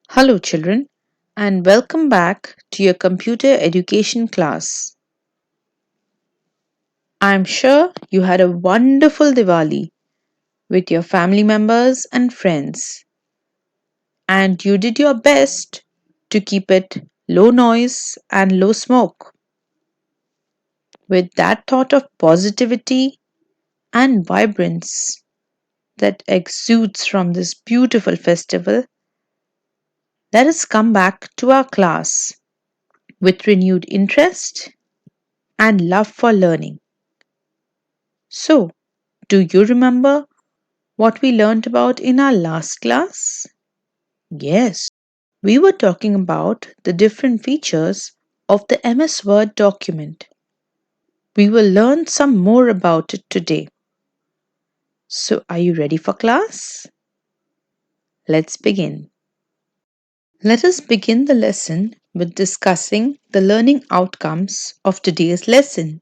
Hello, children, and welcome back to your computer education class. I'm sure you had a wonderful Diwali with your family members and friends, and you did your best to keep it low noise and low smoke. With that thought of positivity and vibrance that exudes from this beautiful festival, let us come back to our class with renewed interest and love for learning. So, do you remember what we learned about in our last class? Yes, we were talking about the different features of the MS Word document. We will learn some more about it today. So, are you ready for class? Let's begin. Let us begin the lesson with discussing the learning outcomes of today's lesson.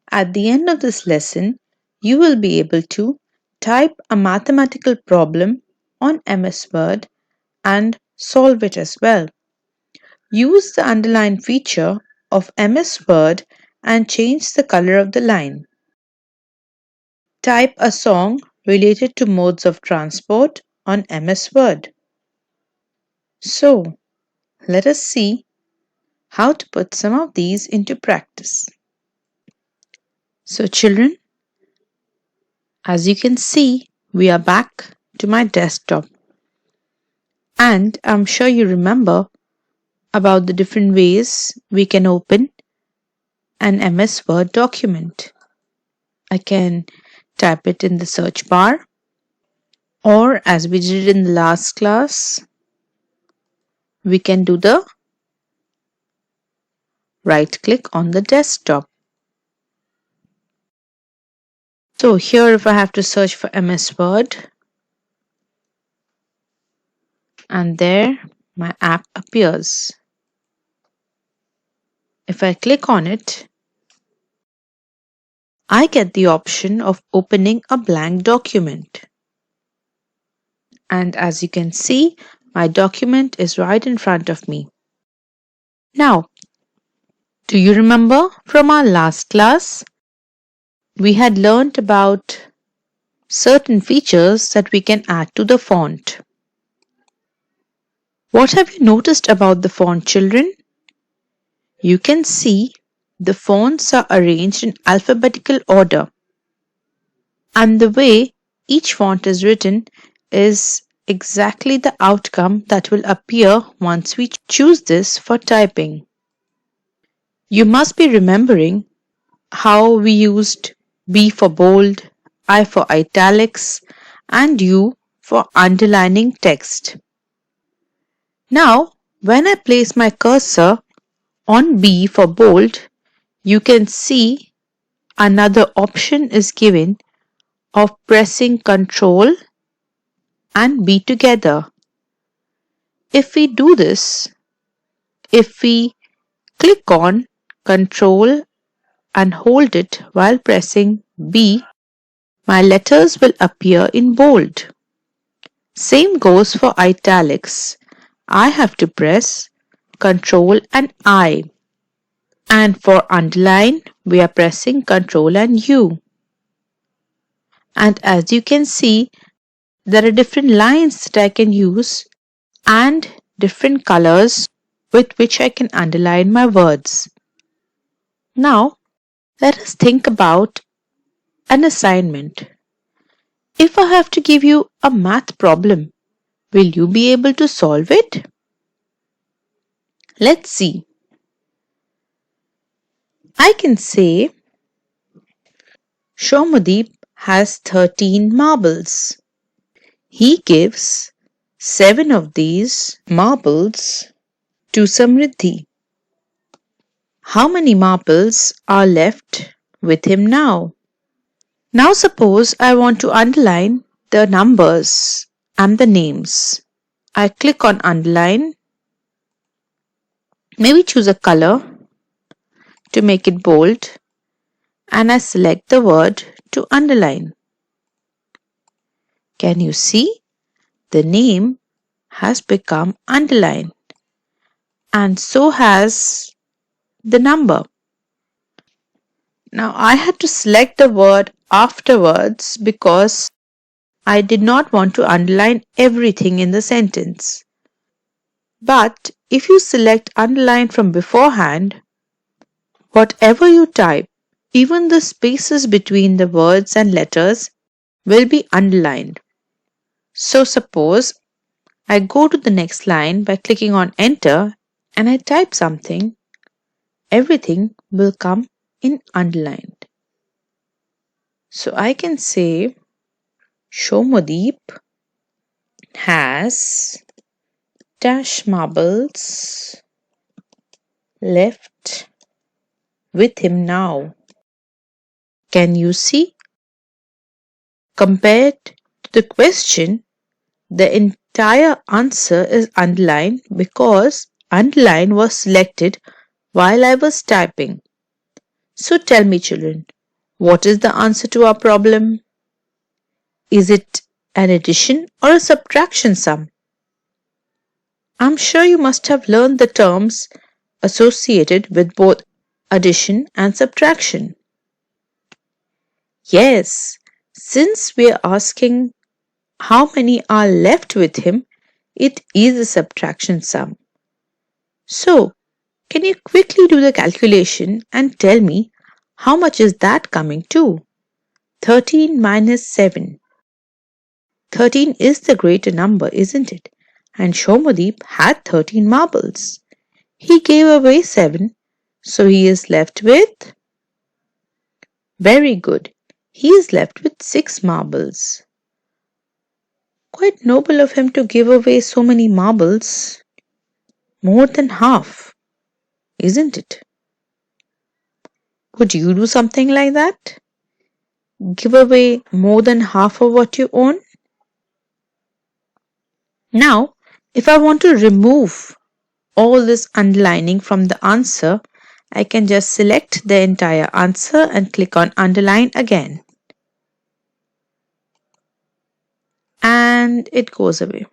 At the end of this lesson, you will be able to type a mathematical problem on MS Word and solve it as well. Use the underline feature of MS Word and change the color of the line. Type a song related to modes of transport on MS Word. So, let us see how to put some of these into practice. So, children, as you can see, we are back to my desktop. And I'm sure you remember about the different ways we can open an MS Word document. I can type it in the search bar, or as we did in the last class, we can do the right click on the desktop. So here if I have to search for MS Word, and there my app appears. If I click on it, I get the option of opening a blank document. And as you can see, my document is right in front of me. Now, do you remember from our last class? We had learnt about certain features that we can add to the font. What have you noticed about the font, children? You can see the fonts are arranged in alphabetical order, and the way each font is written is exactly the outcome that will appear once we choose this for typing. You must be remembering how we used B for bold, I for italics, and U for underlining text. Now, when I place my cursor on B for bold, you can see another option is given of pressing Ctrl and B together. If we do this, if we click on Ctrl and hold it while pressing B, my letters will appear in bold. Same goes for italics. I have to press Ctrl and I. And for underline, we are pressing Ctrl and U. And as you can see, there are different lines that I can use and different colors with which I can underline my words. Now, let us think about an assignment. If I have to give you a math problem, will you be able to solve it? Let's see. I can say Shomudeep has 13 marbles. He gives 7 of these marbles to Samriddhi. How many marbles are left with him now? Now suppose I want to underline the numbers and the names. I click on underline, maybe choose a color to make it bold, and I select the word to underline. Can you see? The name has become underlined, and so has the number. Now I had to select the word afterwards because I did not want to underline everything in the sentence. But if you select underline from beforehand, whatever you type, even the spaces between the words and letters, will be underlined. So suppose I go to the next line by clicking on enter and I type something, everything will come in underlined. So I can say Shomadeep has dash marbles left with him now. Can you see? Compared to the question, the entire answer is underlined because underline was selected while I was typing. So tell me, children, what is the answer to our problem? Is it an addition or a subtraction sum? I'm sure you must have learned the terms associated with both addition and subtraction. Yes, since we are asking how many are left with him, it is a subtraction sum. So, can you quickly do the calculation and tell me how much is that coming to? 13 minus 7. 13 is the greater number, isn't it? And Shomadeep had 13 marbles. He gave away 7, so he is left with. Very good. He is left with 6 marbles. Quite noble of him to give away so many marbles. More than half, isn't it? Would you do something like that? Give away more than half of what you own? Now, if I want to remove all this underlining from the answer, I can just select the entire answer and click on underline again. And it goes away.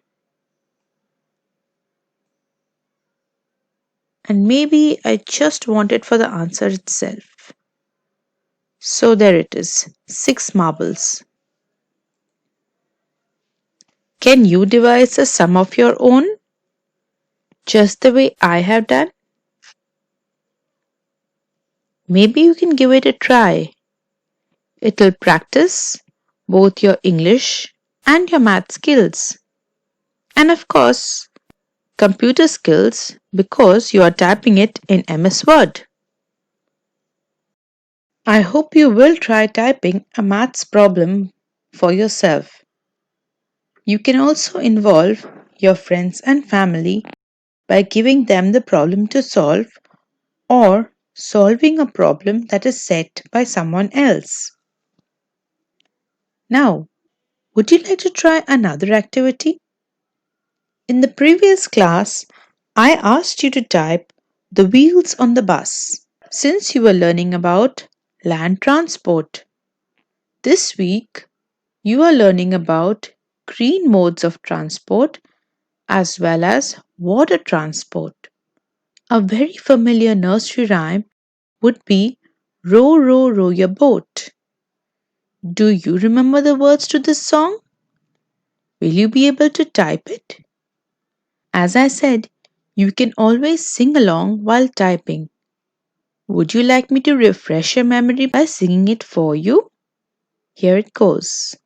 And maybe I just want it for the answer itself. So there it is, 6 marbles. Can you devise a sum of your own? Just the way I have done? Maybe you can give it a try. It'll practice both your English and your math skills. And of course, computer skills because you are typing it in MS Word. I hope you will try typing a maths problem for yourself. You can also involve your friends and family by giving them the problem to solve or solving a problem that is set by someone else. Now, would you like to try another activity? In the previous class, I asked you to type the wheels on the bus since you were learning about land transport. This week, you are learning about green modes of transport as well as water transport. A very familiar nursery rhyme would be Row, row, row your boat. Do you remember the words to this song? Will you be able to type it? As I said, you can always sing along while typing. Would you like me to refresh your memory by singing it for you? Here it goes.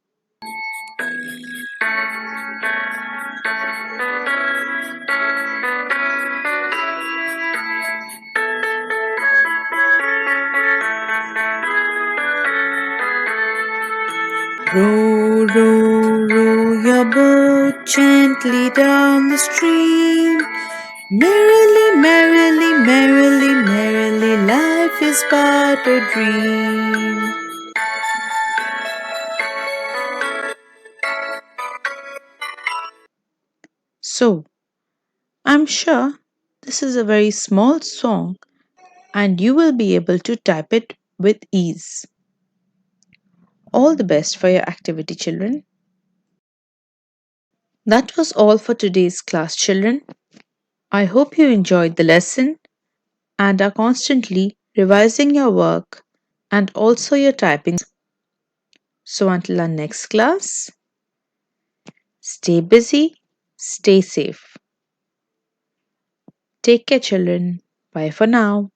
Row, row, row your boat gently down the stream. Merrily, merrily, merrily, merrily, life is but a dream. So, I'm sure this is a very small song and you will be able to type it with ease. All the best for your activity, children. That was all for today's class, children. I hope you enjoyed the lesson and are constantly revising your work and also your typing. So, until our next class, stay busy, stay safe. Take care, children. Bye for now.